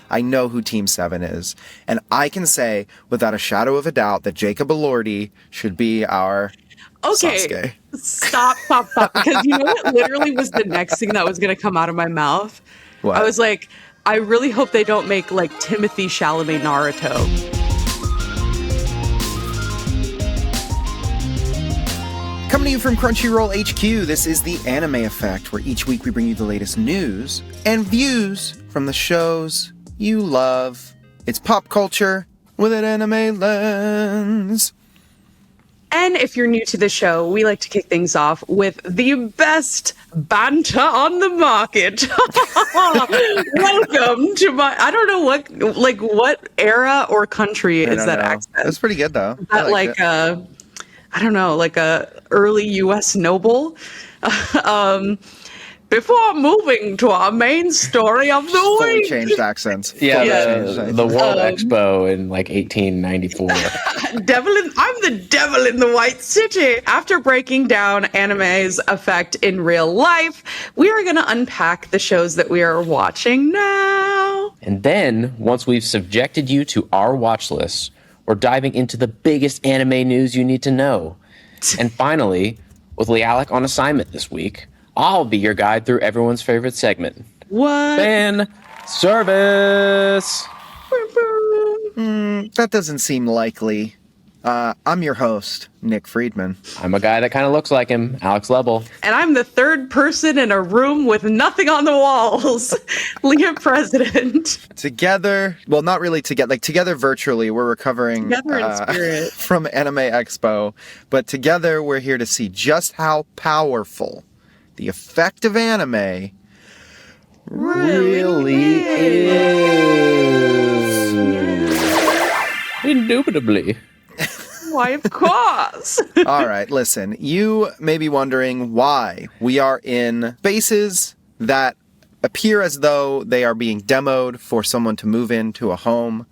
I know who Team 7 is. And I can say without a shadow of a doubt that Jacob Elordi should be our Sasuke. Stop. Because you know what literally was the next thing that was going to come out of my mouth? What? I was like, I really hope they don't make like Timothy Chalamet Naruto. Coming to you from Crunchyroll HQ, this is the Anime Effect, where each week we bring you the latest news and views from the shows you love. It's pop culture with an anime lens. And if you're new to the show, we like to kick things off with the best banter on the market. Welcome to I don't know what era or country is that accent. That's pretty good though. I don't know, like a early U.S. noble. Before moving to our main story of the Fully week. changed accents. Yeah, the World Expo in like 1894. I'm the devil in the White City. After breaking down anime's effect in real life, we are going to unpack the shows that we are watching now. And then, once we've subjected you to our watch list, we're diving into the biggest anime news you need to know. And finally, with LeAlec on assignment this week, I'll be your guide through everyone's favorite segment. What? Fan service! That doesn't seem likely. I'm your host, Nick Friedman. I'm a guy that kind of looks like him, Alex Lebel. And I'm the third person in a room with nothing on the walls, Leah President. Together, well, not really together, like together virtually, we're recovering Together in spirit. From Anime Expo. But together, we're here to see just how powerful the effect of anime really is. Indubitably. Why, of course. All right, listen. You may be wondering why we are in spaces that appear as though they are being demoed for someone to move into a home.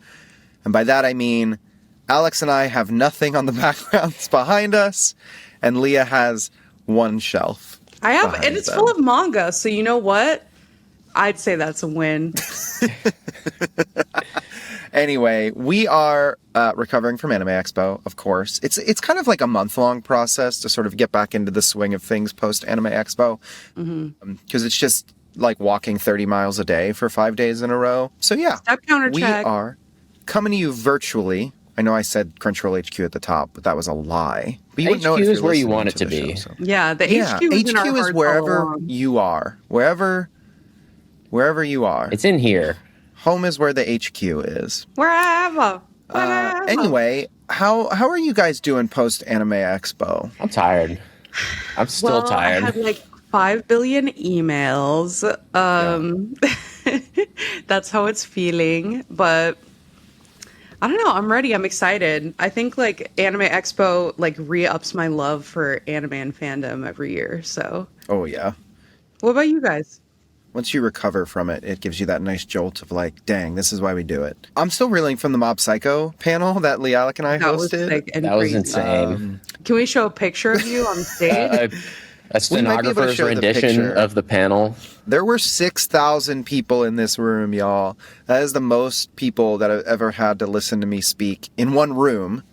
And by that I mean Alex and I have nothing on the backgrounds behind us, and Leah has one shelf. I have, and it's full of manga, so you know what? I'd say that's a win. Anyway, we are recovering from Anime Expo, of course. It's kind of like a month-long process to sort of get back into the swing of things post-Anime Expo. Because it's just like walking 30 miles a day for 5 days in a row. So yeah, Step counter we check. are coming to you virtually. I know I said Crunchyroll HQ at the top, but that was a lie. But you wouldn't know HQ if you're is where you listening want it to the be. show, so. Yeah, the HQ is in our HQ is hearts all wherever along. you are. Wherever you are. It's in here. Home is where the HQ is. Wherever. Anyway, how are you guys doing post Anime Expo? I'm tired. I'm still tired. I had like 5 billion emails. That's how it's feeling. But I don't know. I'm ready. I'm excited. I think like Anime Expo like re-ups my love for anime and fandom every year. So. Oh yeah. What about you guys? Once you recover from it, it gives you that nice jolt of like, dang, this is why we do it. I'm still reeling from the Mob Psycho panel that LeAlec and I That was hosted. sick and That was crazy. insane. Can we show a picture of you on stage? A stenographer's show the rendition picture. of the panel. There were 6,000 people in this room, y'all. That is the most people that have ever had to listen to me speak in one room.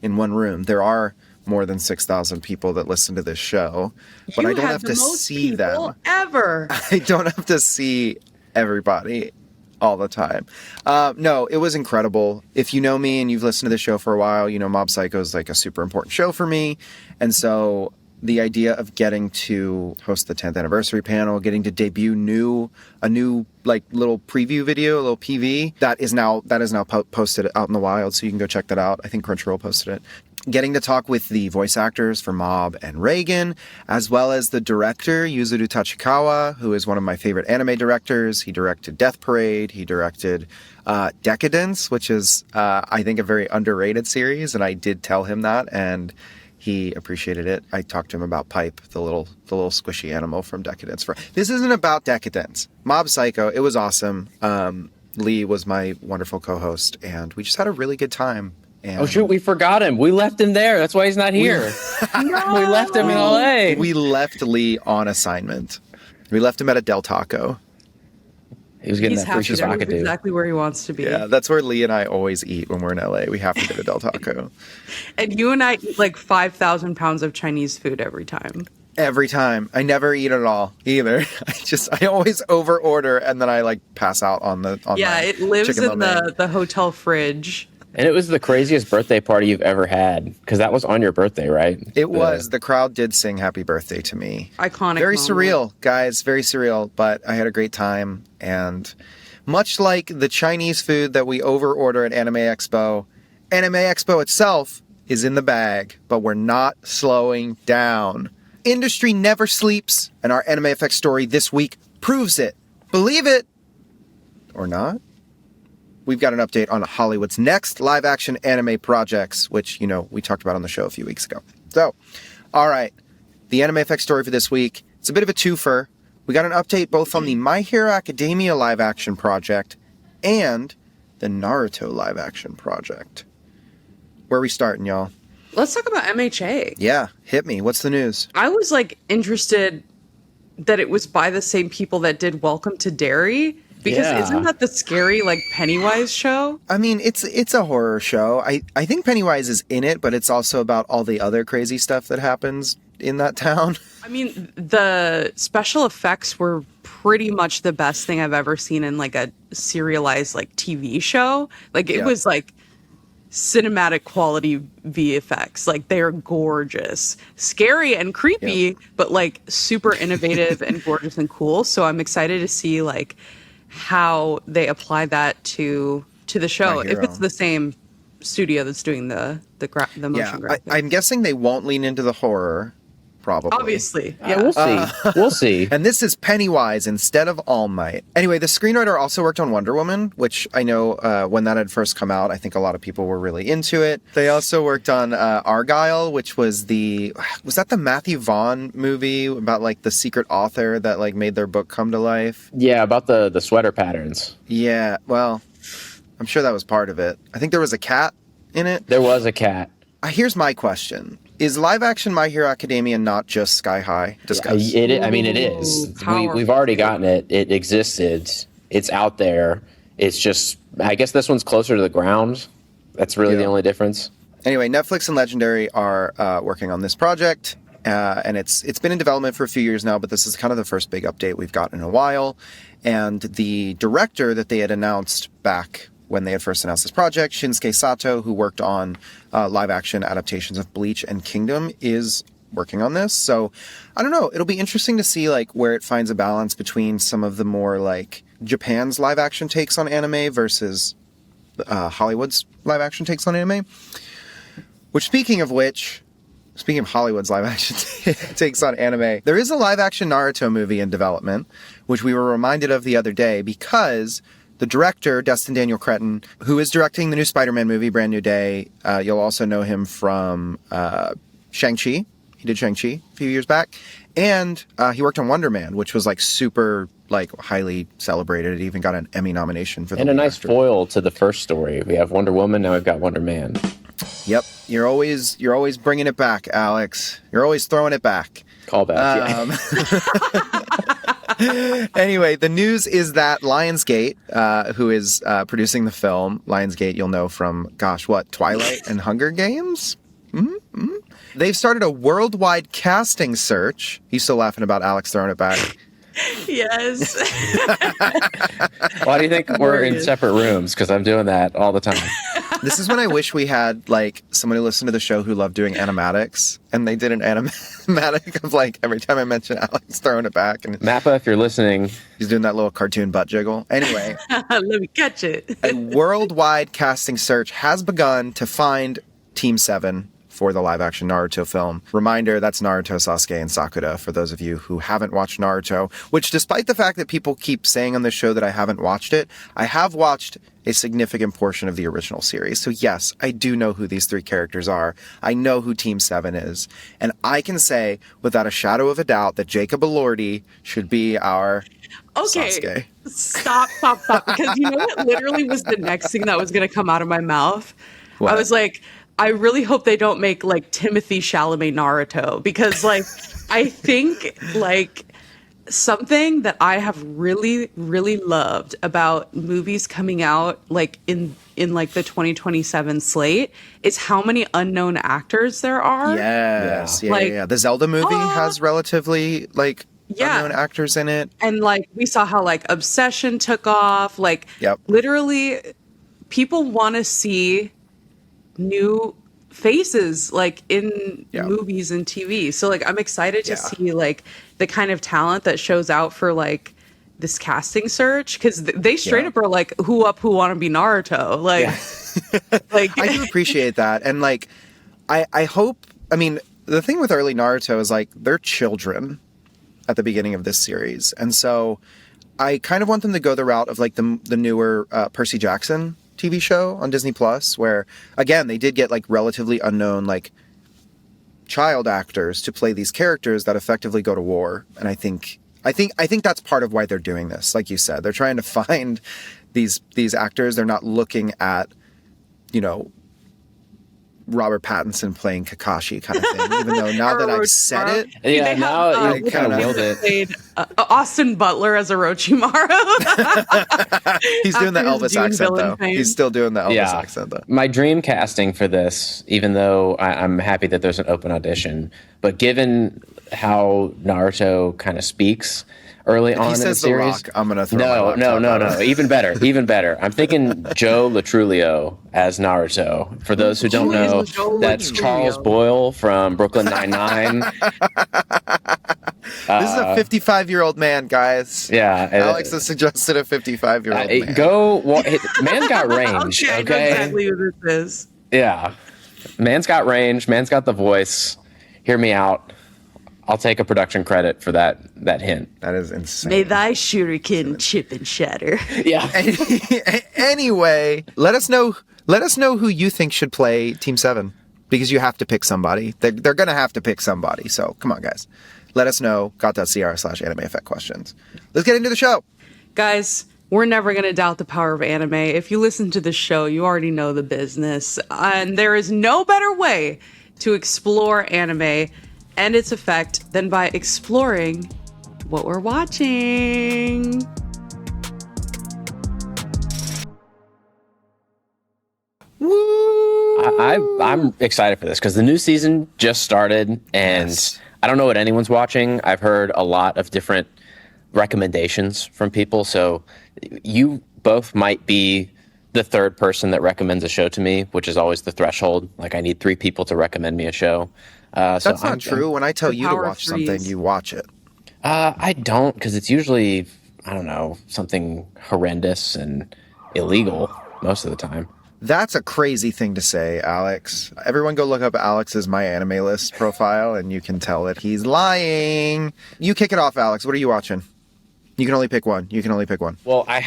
In one room. There are more than 6,000 people that listen to this show, but I don't have to see them ever. I don't have to see everybody all the time. No, it was incredible. If you know me and you've listened to the show for a while, you know Mob Psycho is like a super important show for me. And so the idea of getting to host the 10th anniversary panel, getting to debut a new like little preview video, a little PV, that is now posted out in the wild, so you can go check that out. I think Crunchyroll posted it. Getting to talk with the voice actors for Mob and Reagan, as well as the director, Yuzuru Tachikawa, who is one of my favorite anime directors. He directed Death Parade. He directed Decadence, which is, I think, a very underrated series. And I did tell him that, and he appreciated it. I talked to him about Pipe, the little squishy animal from Decadence. This isn't about Decadence. Mob Psycho, it was awesome. Lee was my wonderful co-host, and we just had a really good time. And Oh shoot, we forgot him. We left him there. That's why he's not here. We left him in LA. We left Lee on assignment. We left him at a Del Taco. He was getting He's that free happy there. He's Shabakadu. exactly where he wants to be. Yeah, that's where Lee and I always eat when we're in LA. We have to go to Del Taco. And you and I eat like 5,000 pounds of Chinese food every time. Every time. I never eat it all either. I always over order and then I like pass out on Yeah, my it lives chicken in lo mein. the hotel fridge. And it was the craziest birthday party you've ever had, because that was on your birthday, right? It was. The crowd did sing happy birthday to me. Iconic Very moment. surreal, guys. Very surreal, but I had a great time. And much like the Chinese food that we over order at Anime Expo itself is in the bag, but we're not slowing down. Industry never sleeps, and our Anime Effects story this week proves it. Believe it or not, we've got an update on Hollywood's next live-action anime projects, which, we talked about on the show a few weeks ago. So, all right, the Anime Effects story for this week, it's a bit of a twofer. We got an update both on the My Hero Academia live-action project and the Naruto live-action project. Where are we starting, y'all? Let's talk about MHA. Yeah, hit me. What's the news? I was like interested that it was by the same people that did Welcome to Derry, because Yeah. isn't that the scary like Pennywise show? I mean, it's a horror show. I think Pennywise is in it, but it's also about all the other crazy stuff that happens in that town. I mean, the special effects were pretty much the best thing I've ever seen in like a serialized like TV show. Like it Yeah. was like cinematic quality VFX. Like they're gorgeous, scary and creepy, but like super innovative and gorgeous and cool. So I'm excited to see like how they apply that to the show. My If Hero. it's the same studio that's doing the motion Yeah, graphics. I'm guessing they won't lean into the horror, probably. Obviously. Yeah, we'll see. We'll see. And this is Pennywise instead of All Might. Anyway, the screenwriter also worked on Wonder Woman, which I know when that had first come out, I think a lot of people were really into it. They also worked on Argyle, which was that the Matthew Vaughn movie about like the secret author that like made their book come to life? Yeah, about the sweater patterns. Yeah, well, I'm sure that was part of it. I think there was a cat in it. There was a cat. Here's my question. Is live action My Hero Academia not just Sky High? Discuss. It is. Powerful. We've already gotten it. It existed. It's out there. It's just, I guess this one's closer to the ground. That's really the Yeah. only difference. Anyway, Netflix and Legendary are working on this project, and it's been in development for a few years now, but this is kind of the first big update we've gotten in a while. And the director that they had announced back when they had first announced this project, Shinsuke Sato, who worked on live-action adaptations of Bleach and Kingdom, is working on this. So, I don't know. It'll be interesting to see like where it finds a balance between some of the more like Japan's live-action takes on anime versus Hollywood's live-action takes on anime. Which, speaking of Hollywood's live-action takes on anime, there is a live-action Naruto movie in development, which we were reminded of the other day because the director, Destin Daniel Cretton, who is directing the new Spider-Man movie, Brand New Day, you'll also know him from Shang-Chi. He did Shang-Chi a few years back. And he worked on Wonder Man, which was like super like highly celebrated. It even got an Emmy nomination for the And a lead nice actor. foil to the first story. We have Wonder Woman, now we've got Wonder Man. Yep. You're always bringing it back, Alex. You're always throwing it back. Callback. Anyway, the news is that Lionsgate, who is producing the film, Lionsgate, you'll know from, Twilight and Hunger Games? Mm-hmm. They've started a worldwide casting search. He's still laughing about Alex throwing it back. Yes. Why do you think we're in separate rooms? Because I'm doing that all the time. This is when I wish we had, like, someone who listened to the show who loved doing animatics, and they did an animatic of, like, every time I mention Alex throwing it back, and Mappa, if you're listening, he's doing that little cartoon butt jiggle. Anyway, Let me catch it. a worldwide casting search has begun to find Team 7 for the live-action Naruto film. Reminder, that's Naruto, Sasuke, and Sakura, for those of you who haven't watched Naruto, which despite the fact that people keep saying on this show that I haven't watched it, I have watched a significant portion of the original series. So yes, I do know who these three characters are. I know who Team 7 is. And I can say, without a shadow of a doubt, that Jacob Elordi should be our Okay. Sasuke. Stop. Because you know what literally was the next thing that was going to come out of my mouth? What? I was like, I really hope they don't make like Timothy Chalamet Naruto, because like I think like something that I have really, really loved about movies coming out like in like the 2027 slate is how many unknown actors there are. Yes. Yeah. Yeah. Like, yeah. The Zelda movie has relatively like yeah. unknown actors in it. And like we saw how like Obsession took off. Like Yep. literally people want to see new faces like in Yeah. movies and TV. So like I'm excited to Yeah. see like the kind of talent that shows out for like this casting search because they straight Yeah. up are like who want to be Naruto like like I do appreciate that. And like, I hope, I mean, the thing with early Naruto is like they're children at the beginning of this series. And so I kind of want them to go the route of like the newer Percy Jackson TV show on Disney Plus, where again, they did get like relatively unknown, like child actors to play these characters that effectively go to war. And I think that's part of why they're doing this. Like you said, they're trying to find these actors. They're not looking at, you know, Robert Pattinson playing Kakashi kind of thing, even though now that I've said it, Yeah, They now have, you kind of willed it. played Austin Butler as Orochimaru. he's doing the After his Elvis Dune accent villain though. fame. He's still doing the Elvis Yeah. accent though. My dream casting for this, even though I'm happy that there's an open audition, but given how Naruto kind of speaks early on He in the says The series, Rock. I'm gonna throw my no, laptop at him. even better. I'm thinking Joe Latrulio as Naruto. For those who don't Who is know, Joe that's Latrulio? Charles Boyle from Brooklyn Nine-Nine. This is a 55-year-old man, guys. Yeah, Alex has suggested a 55-year-old man. Man's got range. Okay, I know Okay, exactly who this is. yeah, man's got range. Man's got the voice. Hear me out. I'll take a production credit for that hint. That is insane. May thy shuriken chip and shatter. Yeah. Anyway, let us know who you think should play Team 7, because you have to pick somebody. They're going to have to pick somebody. So come on, guys. Let us know. got.cr/anime effect questions. Let's get into the show. Guys, we're never going to doubt the power of anime. If you listen to the show, you already know the business. And there is no better way to explore anime and its effect than by exploring what we're watching. Woo! I'm excited for this because the new season just started, and Yes. I don't know what anyone's watching. I've heard a lot of different recommendations from people, so you both might be the third person that recommends a show to me, which is always the threshold. Like I need 3 people to recommend me a show. That's not true. When I tell The you to power of watch something, threes. you watch it. I don't, because it's usually, I don't know, something horrendous and illegal most of the time. That's a crazy thing to say, Alex. Everyone go look up Alex's My Anime List profile, and you can tell that he's lying. You kick it off, Alex. What are you watching? You can only pick one. Well, I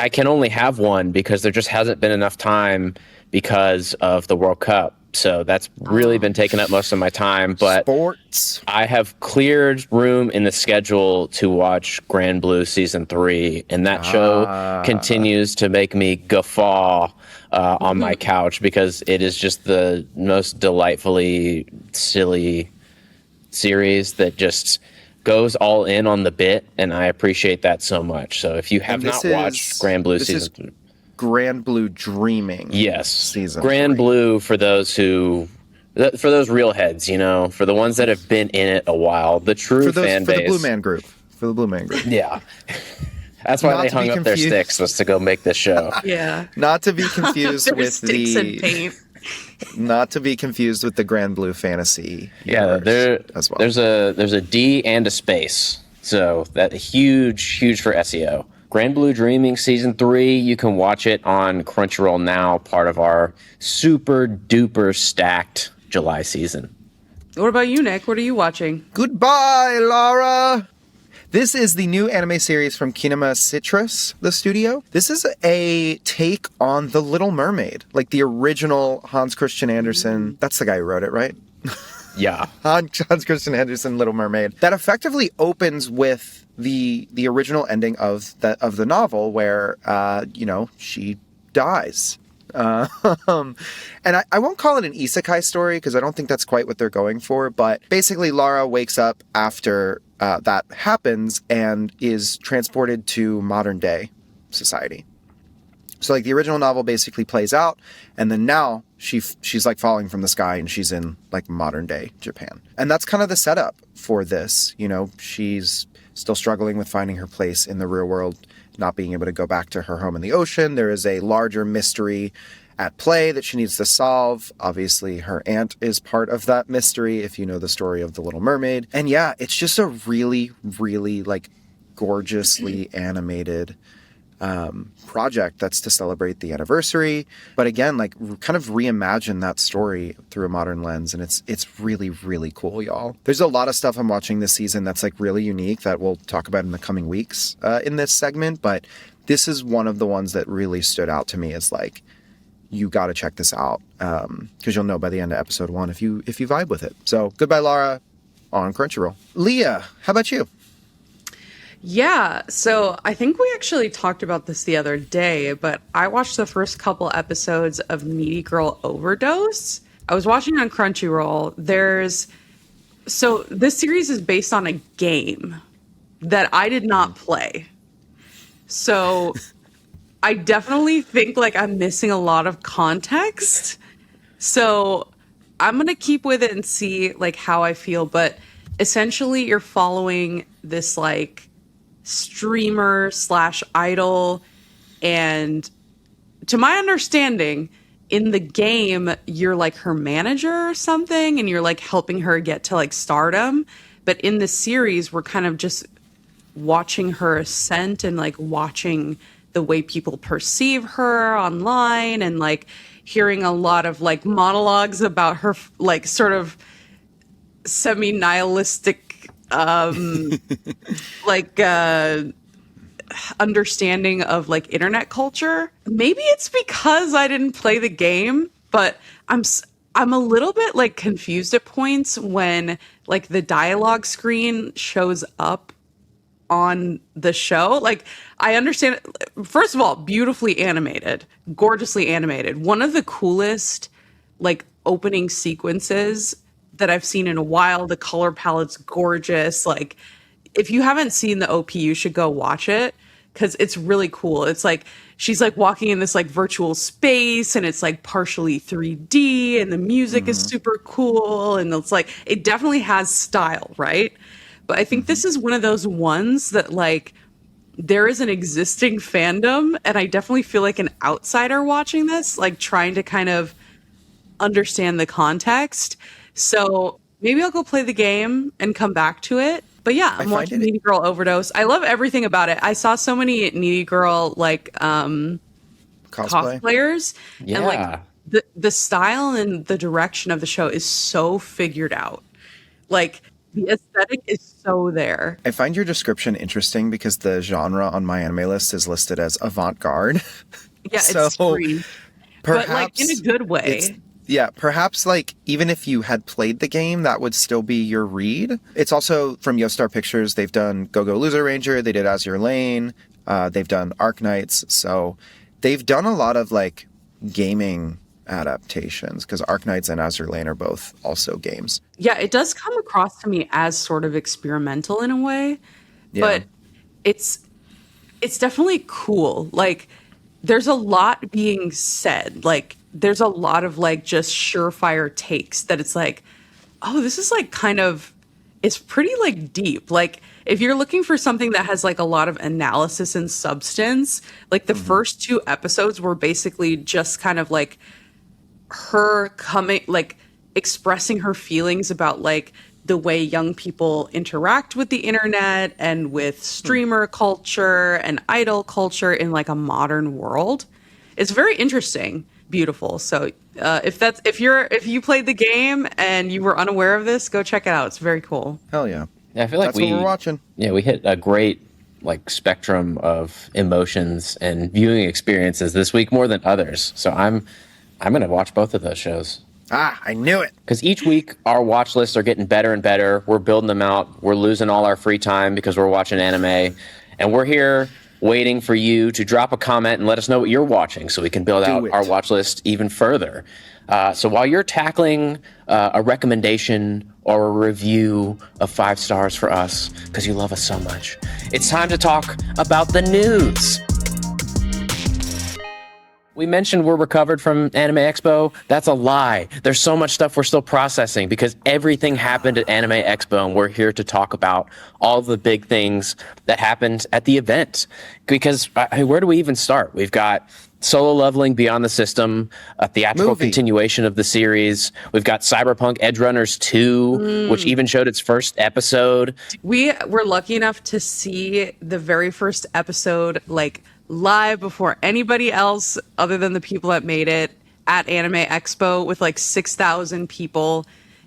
can only have one because there just hasn't been enough time because of the World Cup. So that's really been taking up most of my time. But Sports. I have cleared room in the schedule to watch Grand Blue Season 3, and that show continues to make me guffaw on my couch because it is just the most delightfully silly series that just goes all in on the bit, and I appreciate that so much. So if you have not watched Grand Blue Season 3, Grand Blue Dreaming. yes, Season Grand 3. Blue for those real heads, you know, for the ones that have been in it a while, the true fan For base. the Blue Man Group. Yeah. That's why Not they to be hung up their confused. sticks, was to go make this show. Yeah. Not to be confused Their with sticks and the paint. not to be confused with the Grand Blue Fantasy. Yeah, universe as well. there's a D and a space. So that huge for SEO. Grand Blue Dreaming Season 3, you can watch it on Crunchyroll now, part of our super duper stacked July season. What about you, Nick? What are you watching? Goodbye, Laura. This is the new anime series from Kinema Citrus, the studio. This is a take on The Little Mermaid, like the original Hans Christian Andersen. That's the guy who wrote it, right? Yeah. Hans Christian Andersen, Little Mermaid. That effectively opens with the original ending of the novel, where she dies. And I won't call it an isekai story because I don't think that's quite what they're going for. But basically, Lara wakes up after that happens and is transported to modern day society. So like the original novel basically plays out, and then now she's like falling from the sky and she's in like modern day Japan. And that's kind of the setup for this. You know, she's still struggling with finding her place in the real world, not being able to go back to her home in the ocean. There is a larger mystery at play that she needs to solve. Obviously, her aunt is part of that mystery, if you know the story of The Little Mermaid. And yeah, it's just a really, really like gorgeously animated project that's to celebrate the anniversary. But again, like kind of reimagine that story through a modern lens. And it's really, really cool, y'all. There's a lot of stuff I'm watching this season that's like really unique that we'll talk about in the coming weeks in this segment. But this is one of the ones that really stood out to me as like, you got to check this out because you'll know by the end of episode 1 if you vibe with it. So Goodbye Laura on Crunchyroll. Leah, how about you? Yeah, so I think we actually talked about this the other day, but I watched the first couple episodes of Needy Girl Overdose. I was watching on Crunchyroll. So this series is based on a game that I did not play. So I definitely think like I'm missing a lot of context. So I'm going to keep with it and see like how I feel. But essentially you're following this like streamer / idol. And to my understanding, in the game, you're like her manager or something, and you're like helping her get to like stardom. But in the series, we're kind of just watching her ascent and like watching the way people perceive her online and like hearing a lot of like monologues about her like sort of semi-nihilistic like understanding of like internet culture. Maybe it's because I didn't play the game, but I'm a little bit like confused at points when like the dialogue screen shows up on the show. Like I understand, first of all, beautifully animated, gorgeously animated. One of the coolest like opening sequences that I've seen in a while. The color palette's gorgeous. Like if you haven't seen the OP, you should go watch it because it's really cool. It's like she's like walking in this like virtual space and it's like partially 3D and the music is super cool. And it's like, it definitely has style, right? But I think this is one of those ones that like there is an existing fandom, and I definitely feel like an outsider watching this, like trying to kind of understand the context. So maybe I'll go play the game and come back to it. But yeah, I'm watching Needy Girl Overdose. I love everything about it. I saw so many Needy Girl like cosplayers. Yeah. And like the style and the direction of the show is so figured out. Like the aesthetic is so there. I find your description interesting because the genre on my anime list is listed as avant-garde. Yeah, so it's screen. But like in a good way. Yeah, perhaps like even if you had played the game, that would still be your read. It's also from Yoastar Pictures. They've done Go-Go Loser Ranger. They did Azure Lane. They've done Arknights. So they've done a lot of like gaming adaptations because Arknights and Azure Lane are both also games. Yeah, it does come across to me as sort of experimental in a way, but it's definitely cool. Like there's a lot being said. Like there's a lot of like just surefire takes that it's like, oh, this is like kind of, it's pretty like deep. Like if you're looking for something that has like a lot of analysis and substance, like the first 2 episodes were basically just kind of like her coming, like expressing her feelings about like the way young people interact with the internet and with streamer culture and idol culture in like a modern world. It's very interesting, beautiful. So if you played the game and you were unaware of this, go check it out. It's very cool. Hell yeah. Yeah, I feel like that's what we're watching. Yeah, we hit a great like spectrum of emotions and viewing experiences this week more than others. So I'm going to watch both of those shows. Ah, I knew it. Because each week our watch lists are getting better and better. We're building them out. We're losing all our free time because we're watching anime. And we're here waiting for you to drop a comment and let us know what you're watching so we can build out it. our watch list even further. So while you're tackling a recommendation or a review of 5 stars for us, because you love us so much, it's time to talk about the news. We mentioned we're recovered from Anime Expo. That's a lie. There's so much stuff we're still processing because everything happened at Anime Expo, and we're here to talk about all the big things that happened at the event. Because where do we even start? We've got Solo Leveling Beyond the System, a theatrical continuation of the series. We've got Cyberpunk Edgerunners 2, which even showed its first episode. We were lucky enough to see the very first episode, like, live before anybody else other than the people that made it at Anime Expo with like 6,000 people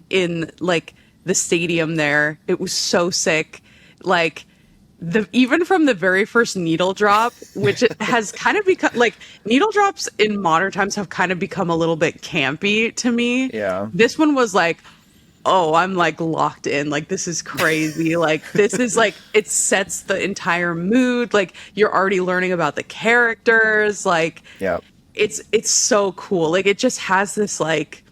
in like the stadium there. It was so sick. Like even from the very first needle drop, which it has kind of become like needle drops in modern times have kind of become a little bit campy to me. Yeah. This one was like, oh, I'm like locked in. Like, this is crazy. Like, this is like, it sets the entire mood. Like, you're already learning about the characters. Like, yeah, it's so cool. Like, it just has this like,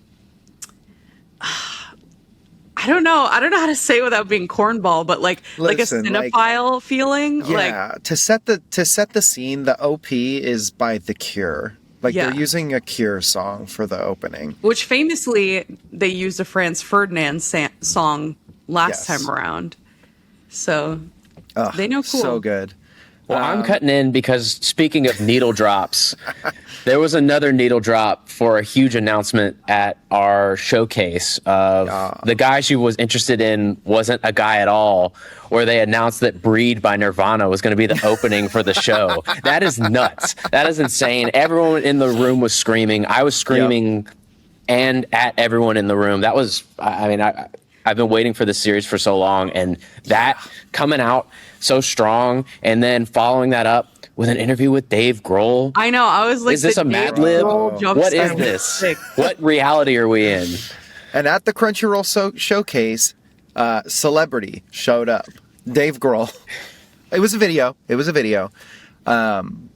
I don't know how to say it without being cornball, but like a cinephile feeling. Yeah, like, to set the scene, the OP is by The Cure. Like, they're using a Cure song for the opening. Which famously, they used a Franz Ferdinand song last time around. So, they know cool. So good. Well, I'm cutting in because speaking of needle drops, there was another needle drop for a huge announcement at our showcase of the guy she was interested in wasn't a guy at all, where they announced that Breed by Nirvana was going to be the opening for the show. That is nuts. That is insane. Everyone in the room was screaming. I was screaming and at everyone in the room. That was, I mean, I've been waiting for this series for so long, and that coming out so strong, and then following that up with an interview with Dave Grohl. I know. I was like, is this a Mad Lib? What is this? What reality are we in? And at the Crunchyroll showcase, celebrity showed up. Dave Grohl. It was a video.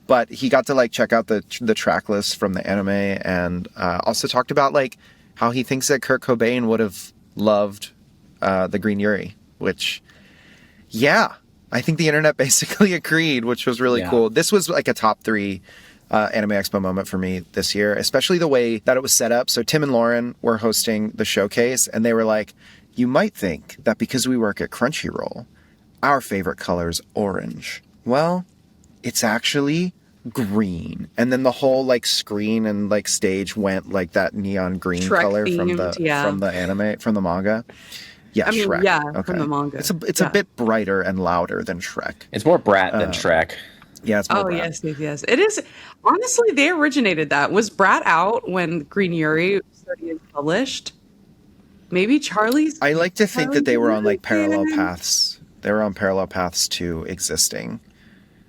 But he got to like check out the track list from the anime, and also talked about like how he thinks that Kurt Cobain would have loved the Green Yuri, which, I think the internet basically agreed, which was really cool. This was like a top 3 Anime Expo moment for me this year, especially the way that it was set up. So Tim and Lauren were hosting the showcase, and they were like, you might think that because we work at Crunchyroll, our favorite color is orange. Well, it's actually green. And then the whole like screen and like stage went like that neon green Shrek color themed, from the anime, from the manga. Yeah, I mean, Shrek. yeah, Okay. from the manga. It's a bit brighter and louder than Shrek. It's more Brat than Shrek. Yeah, it's more Brat. Yes. It is. Honestly, they originated that. Was Brat out when Green Yuri started getting published? Maybe Charlie's. I like to think that they were on like parallel paths. They were on parallel paths to existing.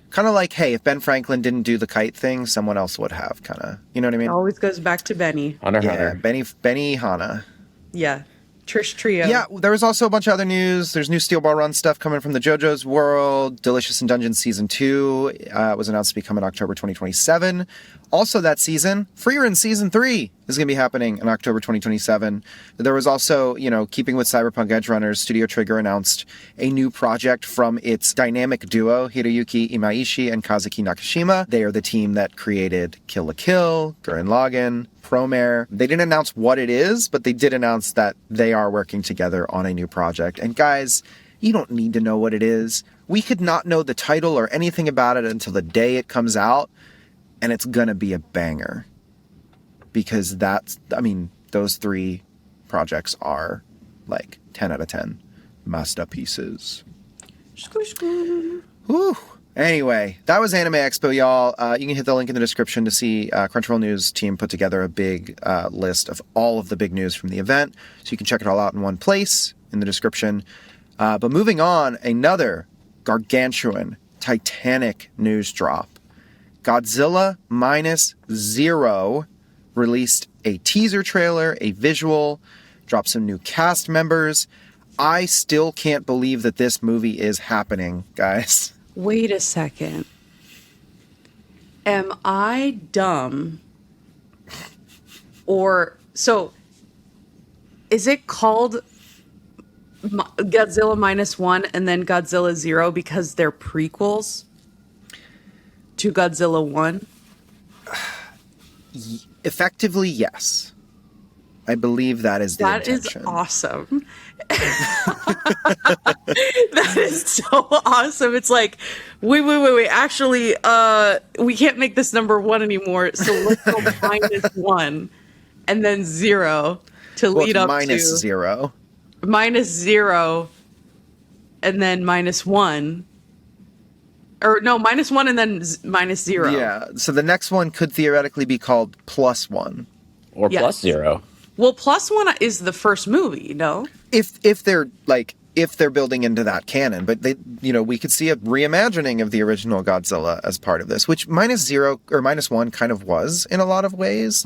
Kind of like, hey, if Ben Franklin didn't do the kite thing, someone else would have. Kind of, you know what I mean? It always goes back to Benny. Hunter. Benny Hanna. Yeah. Trish Trio. Yeah, there was also a bunch of other news. There's new Steel Ball Run stuff coming from the JoJo's World. Delicious in Dungeon Season 2 was announced to be coming October 2027. Also that season, Freerun Season 3 is going to be happening in October 2027. There was also, keeping with Cyberpunk Edgerunners, Studio Trigger announced a new project from its dynamic duo, Hiroyuki Imaishi and Kazuki Nakashima. They are the team that created Kill la Kill, Gurren Lagann, Promare. They didn't announce what it is, but they did announce that they are working together on a new project. And guys, you don't need to know what it is. We could not know the title or anything about it until the day it comes out, and it's gonna be a banger. Because those 3 projects are like 10 out of 10 masterpieces. Whew. Anyway, that was Anime Expo, y'all. You can hit the link in the description to see Crunchyroll News team put together a big list of all of the big news from the event. So you can check it all out in one place in the description. But moving on, another gargantuan, titanic news drop. Godzilla Minus Zero released a teaser trailer, a visual, dropped some new cast members. I still can't believe that this movie is happening, guys. Wait a second. Am I dumb? Or, so, is it called Godzilla Minus One and then Godzilla Zero because they're prequels to Godzilla One? Effectively, yes. I believe that is the intention. That is awesome. That is so awesome. It's like, wait. Actually, we can't make this number one anymore. So let's go minus one and then zero to lead up minus to zero. Minus zero and then minus one. Or no, minus one and then minus zero. Yeah. So the next one could theoretically be called plus one. Or Yes. plus zero. Well, plus one is the first movie, no? If they're building into that canon, but we could see a reimagining of the original Godzilla as part of this, which minus zero or minus one kind of was in a lot of ways,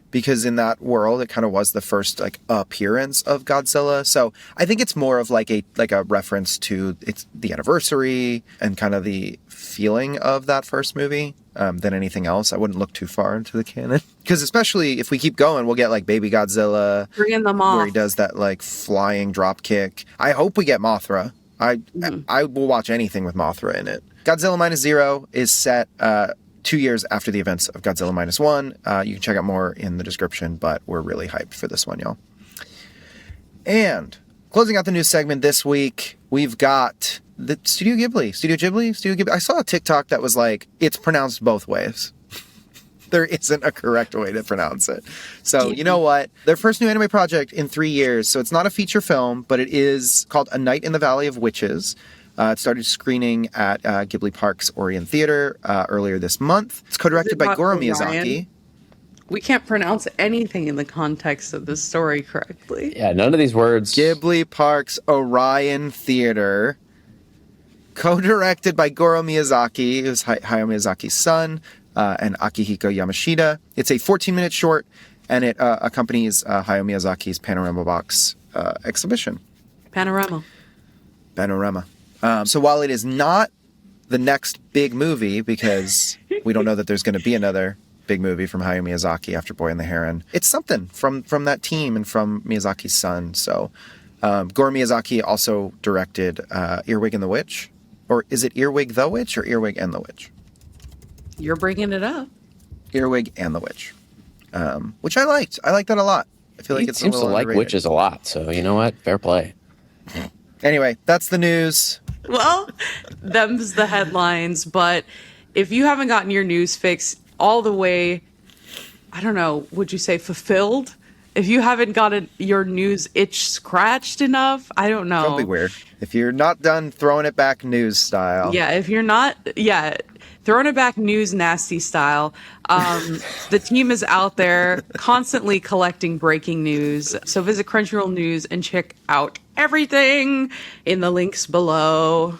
because in that world it kind of was the first appearance of Godzilla. So I think it's more of like a reference to the anniversary and kind of the feeling of that first movie than anything else. I wouldn't look too far into the canon, because especially if we keep going, we'll get Baby Godzilla, Bringing them off, where he does that flying drop kick. I hope we get Mothra. I will watch anything with Mothra in it. Godzilla Minus Zero is set 2 years after the events of Godzilla Minus One. You can check out more in the description, but we're really hyped for this one, y'all. And closing out the news segment this week, we've got the Studio Ghibli. I saw a TikTok that was it's pronounced both ways. There isn't a correct way to pronounce it. So, you know what? Their first new anime project in 3 years. So it's not a feature film, but it is called A Night in the Valley of Witches. It started screening at Ghibli Park's Orion Theater earlier this month. It's co-directed by Goro Miyazaki. We can't pronounce anything in the context of the story correctly. Yeah, none of these words. Ghibli Park's Orion Theater. Co-directed by Goro Miyazaki, who's Hayao Miyazaki's son, and Akihiko Yamashita. It's a 14-minute short, and it accompanies Hayao Miyazaki's Panorama Box exhibition. Panorama. So while it is not the next big movie, because we don't know that there's going to be another big movie from Hayao Miyazaki after Boy and the Heron, it's something from that team and from Miyazaki's son. So Goro Miyazaki also directed Earwig and the Witch. Or is it Earwig the Witch or Earwig and the Witch? You're bringing it up. Earwig and the Witch, which I liked. I liked that a lot. I feel like it's seems a little to like underrated. witches a lot, so you know what? Fair play. Anyway, that's the news. Well, them's the headlines, but if you haven't gotten your news fix all the way, I don't know, would you say fulfilled? If you haven't gotten your news itch scratched enough, I don't know. Don't be weird. If you're not done throwing it back news style. Yeah, if you're not, throwing it back news nasty style. The team is out there constantly collecting breaking news. So visit Crunchyroll News and check out everything in the links below.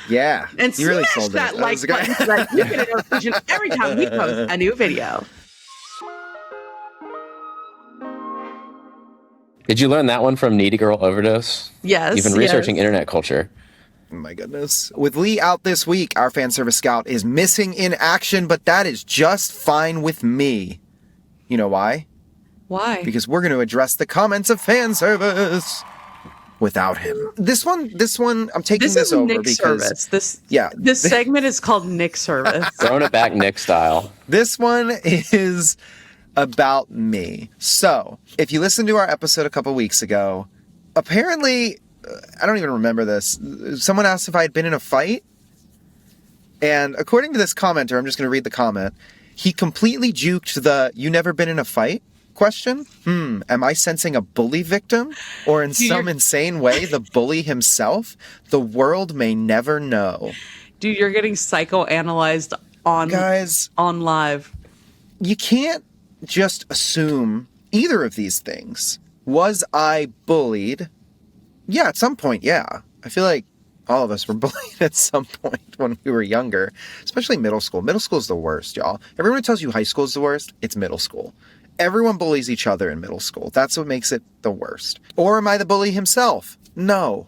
Yeah. And you really smash sold that it. like button so that you get a notification every time we post a new video. Did you learn that one from Needy Girl Overdose? Yes. You've been researching internet culture. Oh my goodness. With Lee out this week, our fan service scout is missing in action, but that is just fine with me. You know why? Why? Because we're going to address the comments of fan service without him. This one, I'm taking this is over Nick because service. yeah, This segment is called Nick service. Throwing it back Nick style. this one is about me. So, if you listened to our episode a couple weeks ago, apparently, I don't even remember this. Someone asked if I had been in a fight. And according to this commenter, I'm just going to read the comment. He completely juked the "you never been in a fight" question. Am I sensing a bully victim? Or in some insane way, the bully himself? The world may never know. Dude, you're getting psychoanalyzed on live. You can't just assume either of these things. Was I bullied? Yeah, at some point, yeah. I feel like all of us were bullied at some point when we were younger, especially middle school. Middle school is the worst, y'all. Everyone who tells you high school is the worst, it's middle school. Everyone bullies each other in middle school. That's what makes it the worst. Or am I the bully himself? No,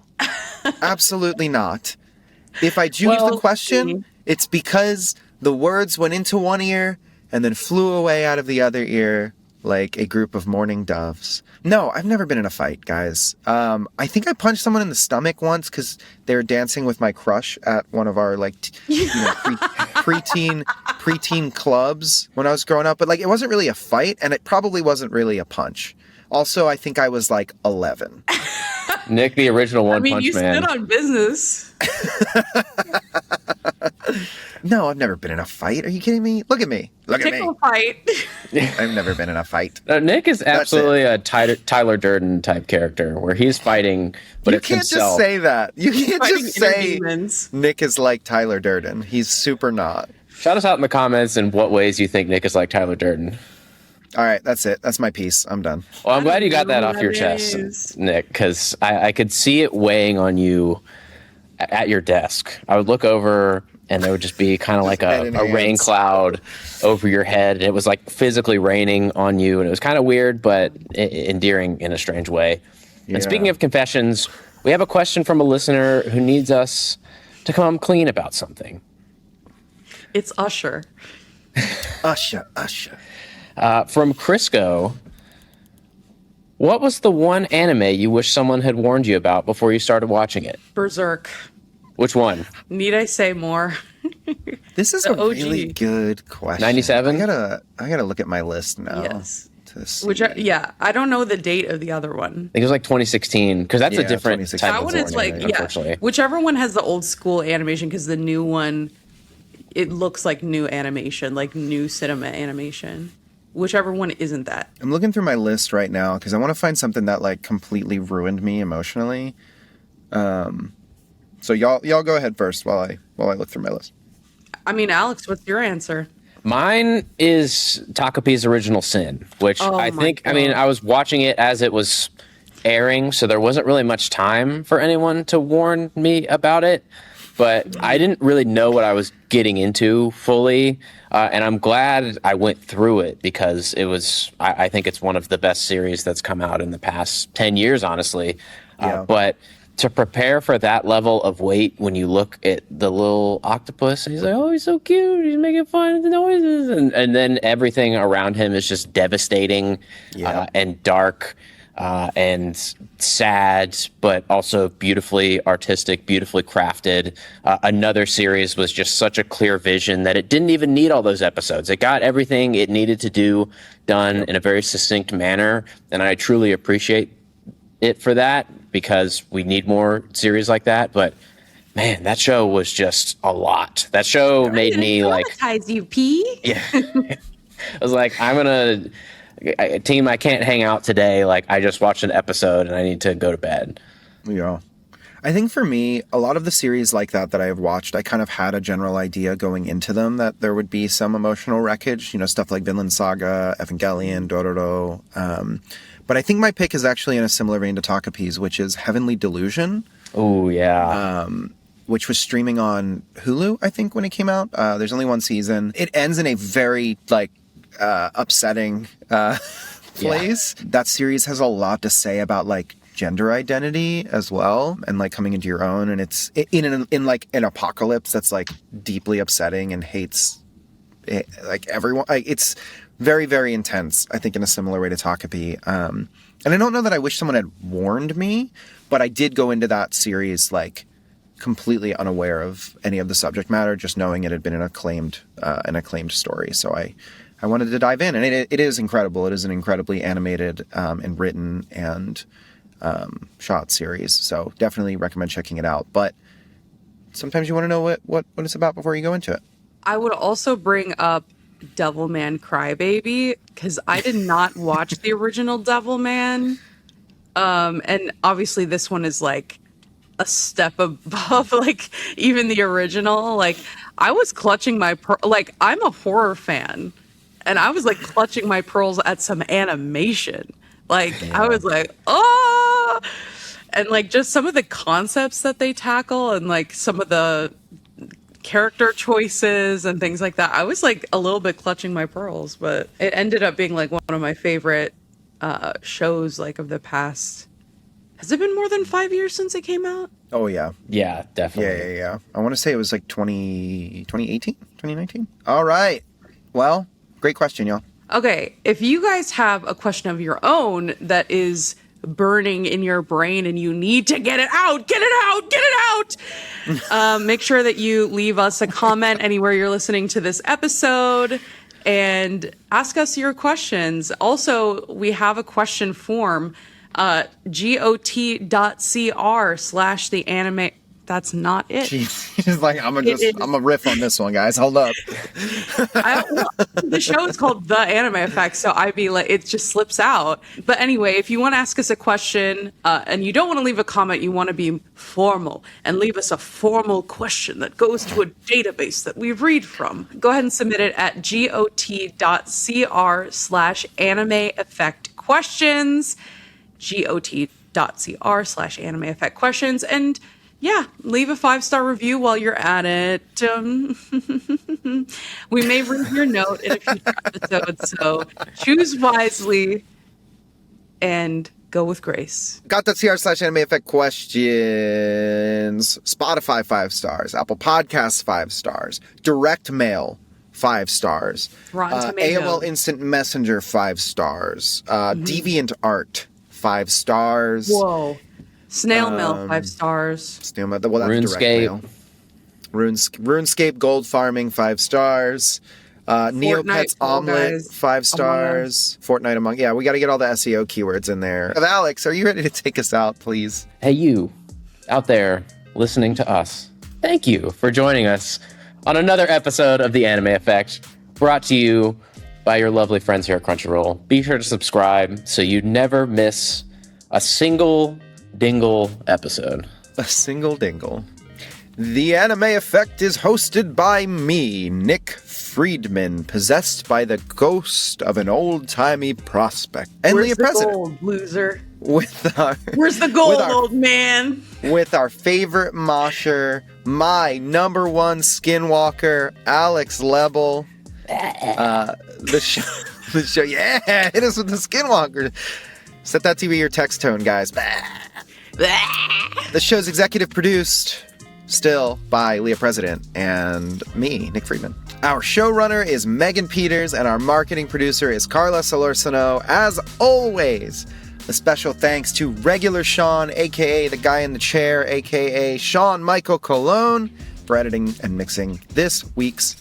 absolutely not. If I juked the question, it's because The words went into one ear and then flew away out of the other ear like a group of mourning doves. No, I've never been in a fight, guys. I think I punched someone in the stomach once because they were dancing with my crush at one of our preteen clubs when I was growing up. But like, it wasn't really a fight, and it probably wasn't really a punch. Also, I think I was like 11. Nick, the original One Punch Man. You stood on business. No, I've never been in a fight. Are you kidding me? Look at me. Look at me. A fight. I've never been in a fight. Nick is absolutely a Tyler Durden type character where he's fighting, but you it's can't himself. just say that. You can't just say demons. Nick is like Tyler Durden. He's super not. Shout us out in the comments in what ways you think Nick is like Tyler Durden. All right, that's it. That's my piece. I'm done. Well, I'm glad you got that off your chest, Nick, because I could see it weighing on you at your desk. I would look over, and there would just be kind of like a rain cloud over your head. It was like physically raining on you, and it was kind of weird, but endearing in a strange way. Yeah. And speaking of confessions, we have a question from a listener who needs us to come clean about something. It's Usher. Usher. From Crisco, what was the one anime you wish someone had warned you about before you started watching it? Berserk. Which one? Need I say more? This is a really good question. 97? I gotta look at my list now. Yes. Which I don't know the date of the other one. I think it was like 2016 because that's a different type that of one is like unfortunately. Whichever one has the old school animation, because the new one, it looks like new animation, like new cinema animation. Whichever one isn't that. I'm looking through my list right now because I want to find something that like completely ruined me emotionally. So y'all go ahead first while I look through my list. I mean, Alex, what's your answer? Mine is Takapi's Original Sin, which I was watching it as it was airing, so there wasn't really much time for anyone to warn me about it. But I didn't really know what I was getting into fully, and I'm glad I went through it because it was. I think it's one of the best series that's come out in the past 10 years, honestly. Yeah. But to prepare for that level of weight, when you look at the little octopus, and he's like, "Oh, he's so cute. He's making fun of the noises," and then everything around him is just devastating and dark. And sad, but also beautifully artistic, beautifully crafted. Another series was just such a clear vision that it didn't even need all those episodes. It got everything it needed to do done in a very succinct manner, and I truly appreciate it for that because we need more series like that. But man, that show was just a lot. That show made me like... you, P. Yeah. I was like, team, I can't hang out today. Like, I just watched an episode and I need to go to bed. Yeah. I think for me, a lot of the series like that I have watched, I kind of had a general idea going into them that there would be some emotional wreckage, stuff like Vinland Saga, Evangelion, Dororo. But I think my pick is actually in a similar vein to Takapi's, which is Heavenly Delusion. Oh, yeah. Which was streaming on Hulu, I think, when it came out. There's only one season. It ends in a very, upsetting place. Yeah. That series has a lot to say about gender identity as well, and coming into your own, and it's in an apocalypse that's deeply upsetting and hates everyone. It's very, very intense, I think, in a similar way to Takapi. And I don't know that I wish someone had warned me, but I did go into that series completely unaware of any of the subject matter, just knowing it had been an acclaimed story. So I wanted to dive in, and it is incredible. It is an incredibly animated and written and shot series. So definitely recommend checking it out. But sometimes you want to know what it's about before you go into it. I would also bring up Devilman Crybaby because I did not watch the original Devilman. And obviously this one is a step above even the original. I was clutching my I'm a horror fan. And I was clutching my pearls at some animation. I was oh! And just some of the concepts that they tackle and some of the character choices and things like that. I was a little bit clutching my pearls, but it ended up being one of my favorite shows of the past Has it been more than 5 years since it came out? Oh, yeah. Yeah, definitely. Yeah. I want to say it was like 2018, 2019. All right. Well, great question, y'all. Okay, if you guys have a question of your own that is burning in your brain and you need to get it out, make sure that you leave us a comment anywhere you're listening to this episode and ask us your questions. Also, we have a question form, got.cr/the-anime. That's not it. Jeez. He's like, I'm a riff on this one, guys. Hold up. The show is called The Anime Effect, so I'd be like, it just slips out. But anyway, if you want to ask us a question and you don't want to leave a comment, you want to be formal and leave us a formal question that goes to a database that we read from, go ahead and submit it at got.cr/anime effect questions, got.cr/anime effect questions, and yeah, leave a 5-star review while you're at it. We may read your note in a future episode, so choose wisely and go with grace. Got.cr/anime effect questions. Spotify 5 stars. Apple Podcasts 5 stars. Direct Mail 5 stars. Rotten Tomatoes. AOL Instant Messenger 5 stars. DeviantArt 5 stars. Whoa. Snail Mail 5 stars. Snail Mail, well, that's RuneScape. Direct Mail. RuneScape Gold Farming 5 stars. Neopets Fall Omelet Guys, 5 stars. Fortnite Among. Yeah, we got to get all the SEO keywords in there. Alex, are you ready to take us out, please? Hey, you out there listening to us, thank you for joining us on another episode of The Anime Effect, brought to you by your lovely friends here at Crunchyroll. Be sure to subscribe so you never miss a single dingle episode. A single dingle. The Anime Effect is hosted by me, Nick Friedman, possessed by the ghost of an old-timey prospect. And Where's Leah the President. gold, loser? With our, Where's the gold, with our- old man? with our favorite mosher, my number one skinwalker, Alex Lebel. The show, yeah, hit us with the skinwalker. Set that to be your text tone, guys. The show's executive produced still by Leah President and me, Nick Friedman. Our showrunner is Megan Peters, and our marketing producer is Carla Solorzano. As always, a special thanks to regular Shaun, aka the guy in the chair, aka Shaun Michael Colon, for editing and mixing this week's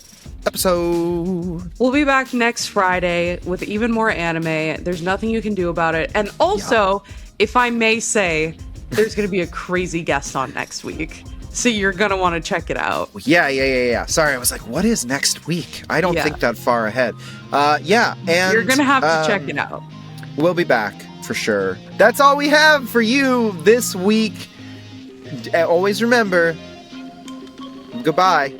episode. We'll be back next Friday with even more anime. There's nothing you can do about it. And also, if I may say, there's going to be a crazy guest on next week. So you're going to want to check it out. Yeah. Sorry, I was like, what is next week? I don't think that far ahead. And You're going to have to check it out. We'll be back for sure. That's all we have for you this week. Always remember, goodbye.